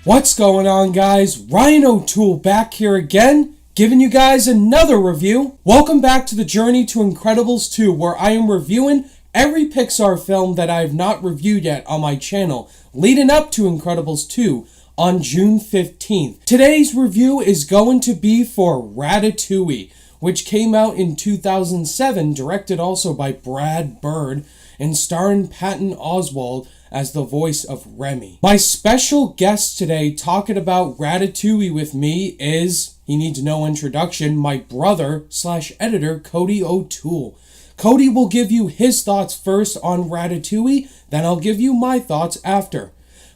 What's going on, guys? Ryan O'Toole back here again, giving you guys another review. Welcome back to the journey to Incredibles 2, where I am reviewing every Pixar film that I have not reviewed yet on my channel, leading up to Incredibles 2 on June 15th. Today's review is going to be for Ratatouille, which came out in 2007, directed also by Brad Bird, and starring Patton Oswalt as the voice of Remy. My special guest today talking about Ratatouille with me is, he needs no introduction, my brother/editor, Cody O'Toole. Cody will give you his thoughts first on Ratatouille, then I'll give you my thoughts after.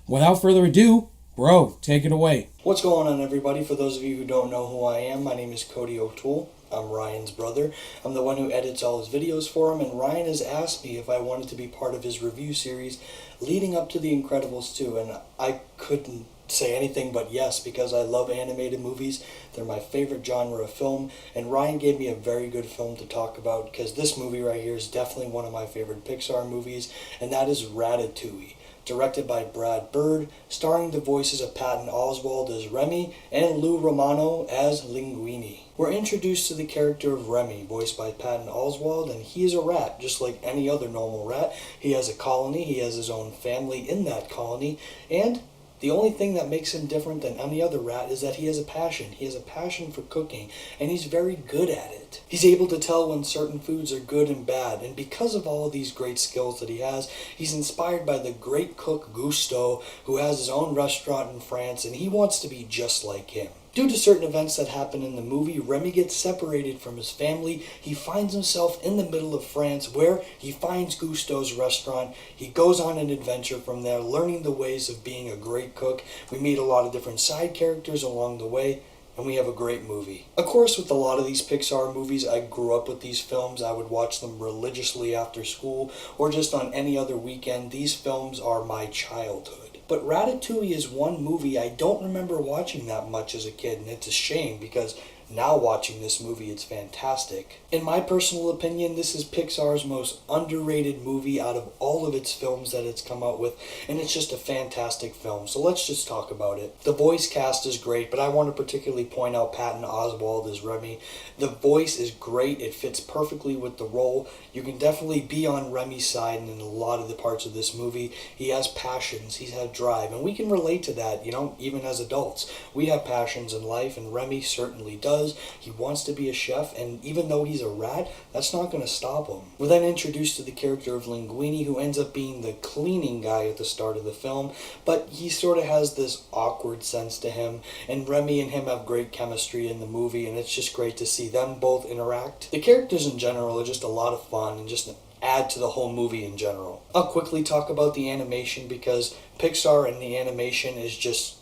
Without further ado, bro, take it away. What's going on, everybody? For those of you who don't know who I am, my name is Cody O'Toole. I'm Ryan's brother. I'm the one who edits all his videos for him, and Ryan has asked me if I wanted to be part of his review series leading up to The Incredibles 2, and I couldn't say anything but yes, because I love animated movies. They're my favorite genre of film, and Ryan gave me a very good film to talk about, because this movie right here is definitely one of my favorite Pixar movies, and that is Ratatouille. Directed by Brad Bird, starring the voices of Patton Oswalt as Remy and Lou Romano as Linguini. We're introduced to the character of Remy, voiced by Patton Oswalt, and he is a rat, just like any other normal rat. He has a colony, he has his own family in that colony, and the only thing that makes him different than any other rat is that he has a passion. He has a passion for cooking, and he's very good at it. He's able to tell when certain foods are good and bad, and because of all of these great skills that he has, he's inspired by the great cook Gusteau, who has his own restaurant in France, and he wants to be just like him. Due to certain events that happen in the movie, Remy gets separated from his family. He finds himself in the middle of France, where he finds Gusteau's restaurant. He goes on an adventure from there, learning the ways of being a great cook. We meet a lot of different side characters along the way, and we have a great movie. Of course, with a lot of these Pixar movies, I grew up with these films. I would watch them religiously after school, or just on any other weekend. These films are my childhood. But Ratatouille is one movie I don't remember watching that much as a kid, and it's a shame, because now watching this movie, it's fantastic. In my personal opinion, this is Pixar's most underrated movie out of all of its films that it's come out with, and it's just a fantastic film. So let's just talk about it. The voice cast is great, but I want to particularly point out Patton Oswalt as Remy. The voice is great. It fits perfectly with the role. You can definitely be on Remy's side in a lot of the parts of this movie. He has passions, he has drive, and we can relate to that, even as adults. We have passions in life, and Remy certainly does. He wants to be a chef, and even though he's a rat, that's not going to stop him. We're then introduced to the character of Linguini, who ends up being the cleaning guy at the start of the film, but he sort of has this awkward sense to him, and Remy and him have great chemistry in the movie, and it's just great to see them both interact. The characters in general are just a lot of fun, and just add to the whole movie in general. I'll quickly talk about the animation, because Pixar and the animation is just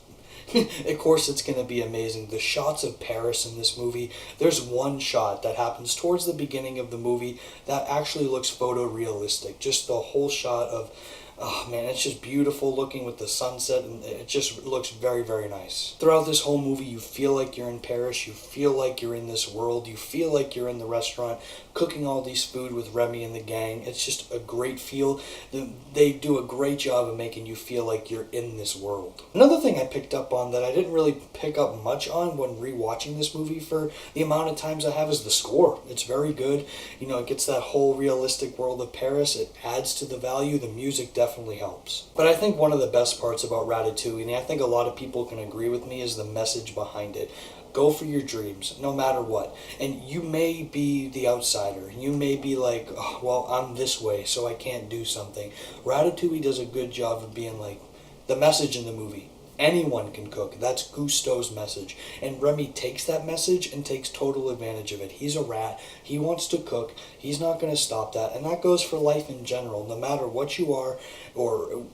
of course it's going to be amazing. The shots of Paris in this movie, there's one shot that happens towards the beginning of the movie that actually looks photorealistic. Just the whole shot of, oh man, it's just beautiful looking with the sunset, and it just looks very, very nice. Throughout this whole movie, you feel like you're in Paris, you feel like you're in this world, you feel like you're in the restaurant, cooking all these food with Remy and the gang. It's just a great feel. They do a great job of making you feel like you're in this world. Another thing I picked up on that I didn't really pick up much on when rewatching this movie for the amount of times I have is the score. It's very good. It gets that whole realistic world of Paris. It adds to the value. The music definitely helps. But I think one of the best parts about Ratatouille, and I think a lot of people can agree with me, is the message behind it. Go for your dreams, no matter what. And you may be the outsider. You may be like, oh, well, I'm this way, so I can't do something. Ratatouille does a good job of being like, the message in the movie. Anyone can cook. That's Gusteau's message. And Remy takes that message and takes total advantage of it. He's a rat. He wants to cook. He's not going to stop that. And that goes for life in general. No matter what you are, or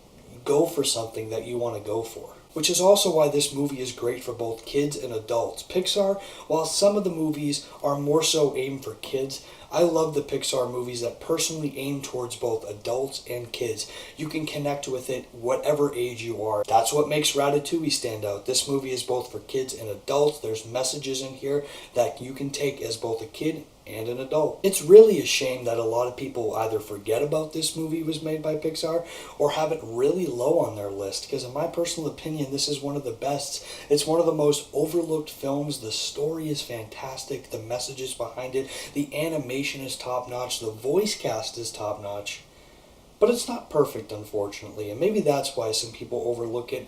go for something that you want to go for. Which is also why this movie is great for both kids and adults. Pixar, while some of the movies are more so aimed for kids, I love the Pixar movies that personally aim towards both adults and kids. You can connect with it whatever age you are. That's what makes Ratatouille stand out. This movie is both for kids and adults. There's messages in here that you can take as both a kid and an adult. It's really a shame that a lot of people either forget about this movie was made by Pixar or have it really low on their list, because in my personal opinion, this is one of the best. It's one of the most overlooked films. The story is fantastic, the messages behind it, the animation is top-notch, the voice cast is top-notch, but it's not perfect, unfortunately, and maybe that's why some people overlook it.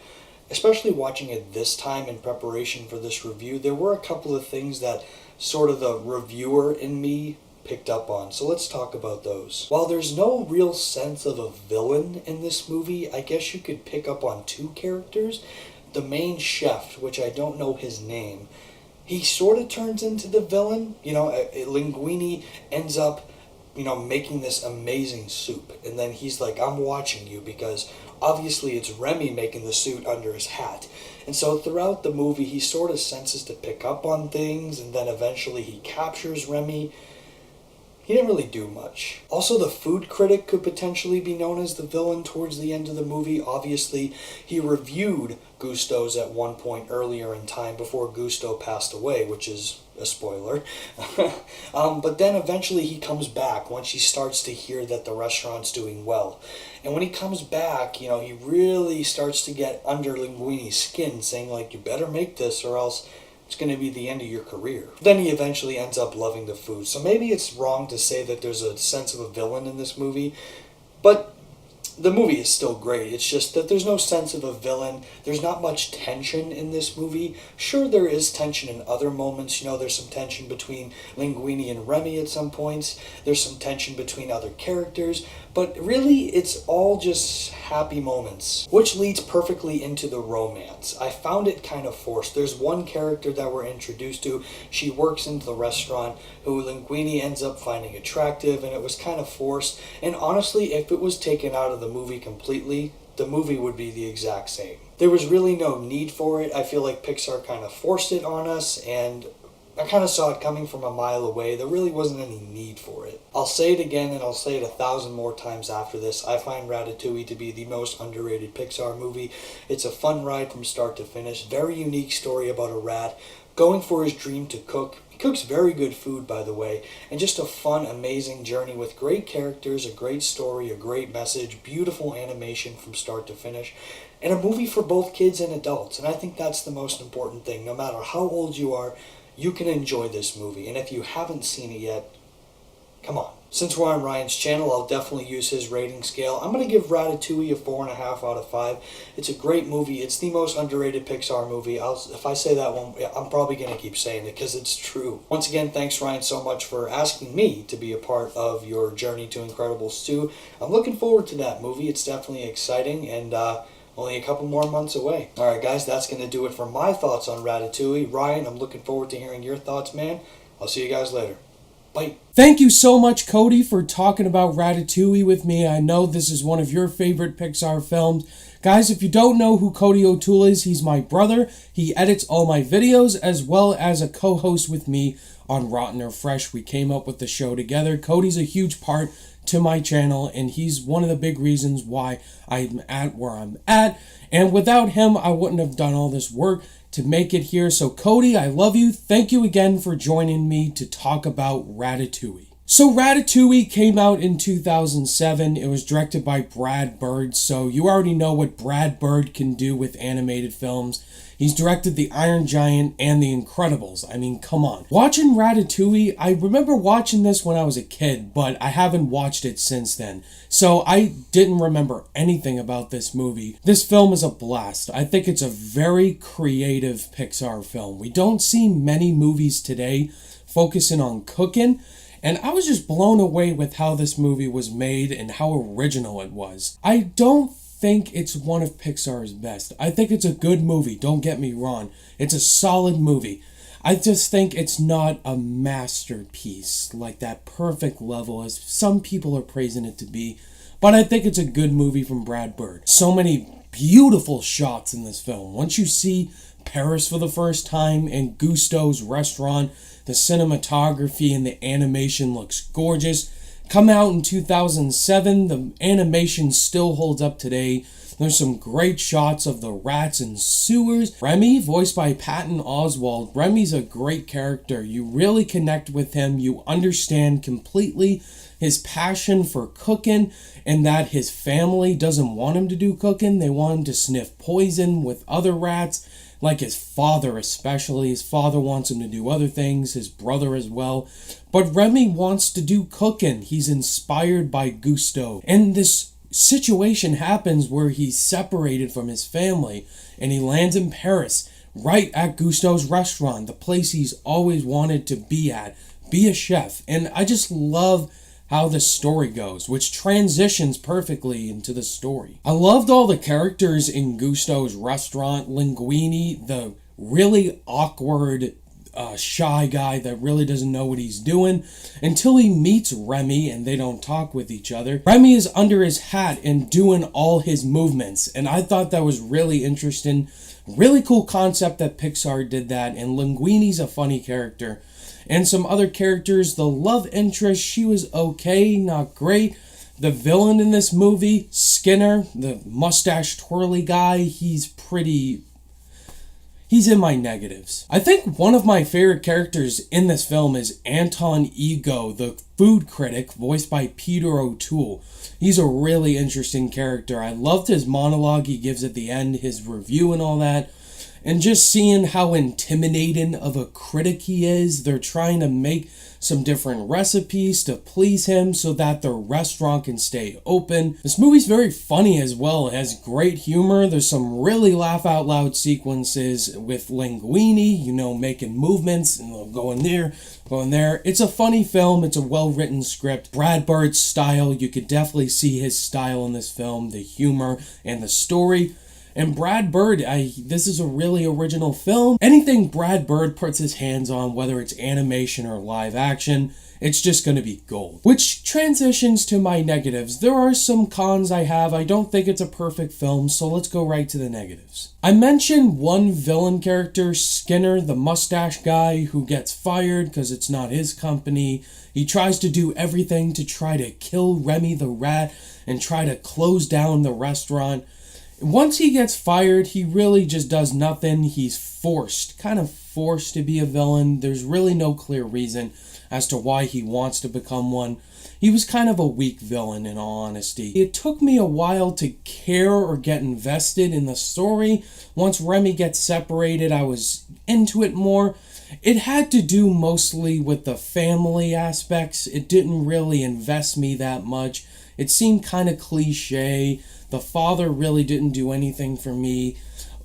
Especially watching it this time in preparation for this review, there were a couple of things that sort of the reviewer in me picked up on. So let's talk about those. While there's no real sense of a villain in this movie, I guess you could pick up on two characters. The main chef, which I don't know his name, he sort of turns into the villain. Linguini ends up making this amazing soup. And then he's like, I'm watching you, because obviously it's Remy making the soup under his hat. And so throughout the movie, he sort of senses to pick up on things, and then eventually he captures Remy. He didn't really do much. Also, the food critic could potentially be known as the villain towards the end of the movie. Obviously, he reviewed Gusto's at one point earlier in time before Gusto passed away, which is a spoiler. But then eventually he comes back once he starts to hear that the restaurant's doing well. And when he comes back, he really starts to get under Linguini's skin, saying, like, you better make this or else it's going to be the end of your career. Then he eventually ends up loving the food. So maybe it's wrong to say that there's a sense of a villain in this movie, but the movie is still great. It's just that there's no sense of a villain. There's not much tension in this movie. Sure, there is tension in other moments. There's some tension between Linguini and Remy at some points. There's some tension between other characters. But really, it's all just happy moments, which leads perfectly into the romance. I found it kind of forced. There's one character that we're introduced to. She works into the restaurant, who Linguini ends up finding attractive, and it was kind of forced. And honestly, if it was taken out of the movie completely, the movie would be the exact same. There was really no need for it. I feel like Pixar kind of forced it on us, and I kind of saw it coming from a mile away. There really wasn't any need for it. I'll say it again, and I'll say it 1,000 more times after this. I find Ratatouille to be the most underrated Pixar movie. It's a fun ride from start to finish. Very unique story about a rat going for his dream to cook. He cooks very good food, by the way, and just a fun, amazing journey with great characters, a great story, a great message, beautiful animation from start to finish, and a movie for both kids and adults. And I think that's the most important thing. No matter how old you are, you can enjoy this movie. And if you haven't seen it yet, come on. Since we're on Ryan's channel, I'll definitely use his rating scale. I'm going to give Ratatouille a 4.5 out of 5. It's a great movie. It's the most underrated Pixar movie. If I say that one, I'm probably going to keep saying it because it's true. Once again, thanks Ryan so much for asking me to be a part of your journey to Incredibles 2. I'm looking forward to that movie. It's definitely exciting, and only a couple more months away. Alright guys, that's going to do it for my thoughts on Ratatouille. Ryan, I'm looking forward to hearing your thoughts, man. I'll see you guys later. Bye. Thank you so much, Cody, for talking about Ratatouille with me. I know this is one of your favorite Pixar films. Guys, if you don't know who Cody O'Toole is, he's my brother. He edits all my videos, as well as a co-host with me on Rotten or Fresh. We came up with the show together. Cody's a huge part to my channel, and he's one of the big reasons why I'm at where I'm at. And without him, I wouldn't have done all this work to make it here. So Cody, I love you. Thank you again for joining me to talk about Ratatouille. So Ratatouille came out in 2007. It was directed by Brad Bird. So you already know what Brad Bird can do with animated films. He's directed The Iron Giant and The Incredibles. I mean, come on. Watching Ratatouille, I remember watching this when I was a kid, but I haven't watched it since then. So I didn't remember anything about this movie. This film is a blast. I think it's a very creative Pixar film. We don't see many movies today focusing on cooking, and I was just blown away with how this movie was made and how original it was. I don't think it's one of Pixar's best. I think it's a good movie, don't get me wrong. It's a solid movie. I just think it's not a masterpiece, like that perfect level as some people are praising it to be. But I think it's a good movie from Brad Bird. So many beautiful shots in this film. Once you see Paris for the first time, and Gusteau's restaurant. The cinematography and the animation looks gorgeous. Come out in 2007, the animation still holds up today. There's some great shots of the rats and sewers. Remy, voiced by Patton Oswalt. Remy's a great character. You really connect with him. You understand completely his passion for cooking, and that his family doesn't want him to do cooking. They want him to sniff poison with other rats, like his father especially. His father wants him to do other things, his brother as well. But Remy wants to do cooking. He's inspired by Gusteau. And this situation happens where he's separated from his family, and he lands in Paris, right at Gusteau's restaurant, the place he's always wanted to be at, be a chef. And I just love how the story goes, which transitions perfectly into the story. I loved all the characters in Gusteau's restaurant. Linguini, the really awkward, shy guy that really doesn't know what he's doing until he meets Remy and they don't talk with each other. Remy is under his hat and doing all his movements, and I thought that was really interesting. Really cool concept that Pixar did that, and Linguini's a funny character. And some other characters, the love interest, she was okay, not great. The villain in this movie, Skinner, the mustache twirly guy, he's in my negatives. I think one of my favorite characters in this film is Anton Ego, the food critic, voiced by Peter O'Toole. He's a really interesting character. I loved his monologue he gives at the end, his review and all that. And just seeing how intimidating of a critic he is. They're trying to make some different recipes to please him so that the restaurant can stay open. This movie's very funny as well. It has great humor. There's some really laugh out loud sequences with Linguini, making movements and going there, going there. It's a funny film. It's a well-written script. Brad Bird's style, you could definitely see his style in this film, the humor and the story. And Brad Bird, this is a really original film. Anything Brad Bird puts his hands on, whether it's animation or live action, it's just going to be gold. Which transitions to my negatives. There are some cons I have. I don't think it's a perfect film, so let's go right to the negatives. I mentioned one villain character, Skinner, the mustache guy who gets fired because it's not his company. He tries to do everything to try to kill Remy the rat and try to close down the restaurant. Once he gets fired, he really just does nothing. He's kind of forced to be a villain. There's really no clear reason as to why he wants to become one. He was kind of a weak villain, in all honesty. It took me a while to care or get invested in the story. Once Remy gets separated, I was into it more. It had to do mostly with the family aspects. It didn't really invest me that much. It seemed kind of cliche. The father really didn't do anything for me.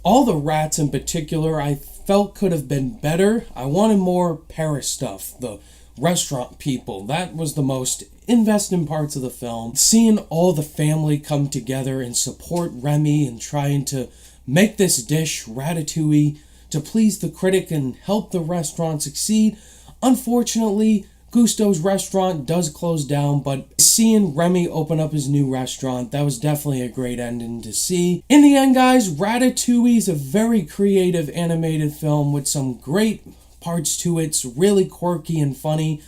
All the rats in particular I felt could have been better. I wanted more Paris stuff. The restaurant people, that was the most investing parts of the film. Seeing all the family come together and support Remy and trying to make this dish, Ratatouille, to please the critic and help the restaurant succeed. Unfortunately, Gusteau's restaurant does close down, but seeing Remy open up his new restaurant, that was definitely a great ending to see. In the end, guys, Ratatouille is a very creative animated film with some great parts to it. It's really quirky and funny.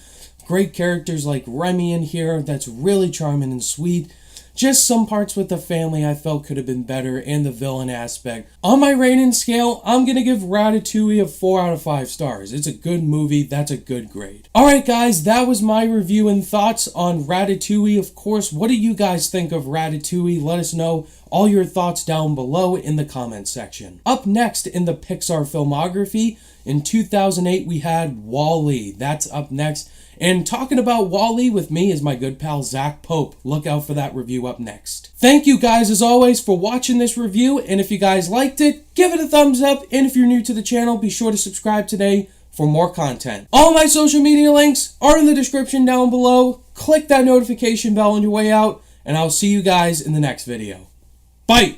Great characters like Remy in here, that's really charming and sweet. Just some parts with the family I felt could have been better, and the villain aspect. On my rating scale, I'm going to give Ratatouille a 4 out of 5 stars. It's a good movie. That's a good grade. Alright guys, that was my review and thoughts on Ratatouille. Of course, what do you guys think of Ratatouille? Let us know all your thoughts down below in the comments section. Up next in the Pixar filmography, in 2008 we had WALL-E. That's up next. And talking about WALL-E with me is my good pal Zach Pope. Look out for that review up next. Thank you guys as always for watching this review, and if you guys liked it, give it a thumbs up, and if you're new to the channel, be sure to subscribe today for more content. All my social media links are in the description down below. Click that notification bell on your way out, and I'll see you guys in the next video. Bye!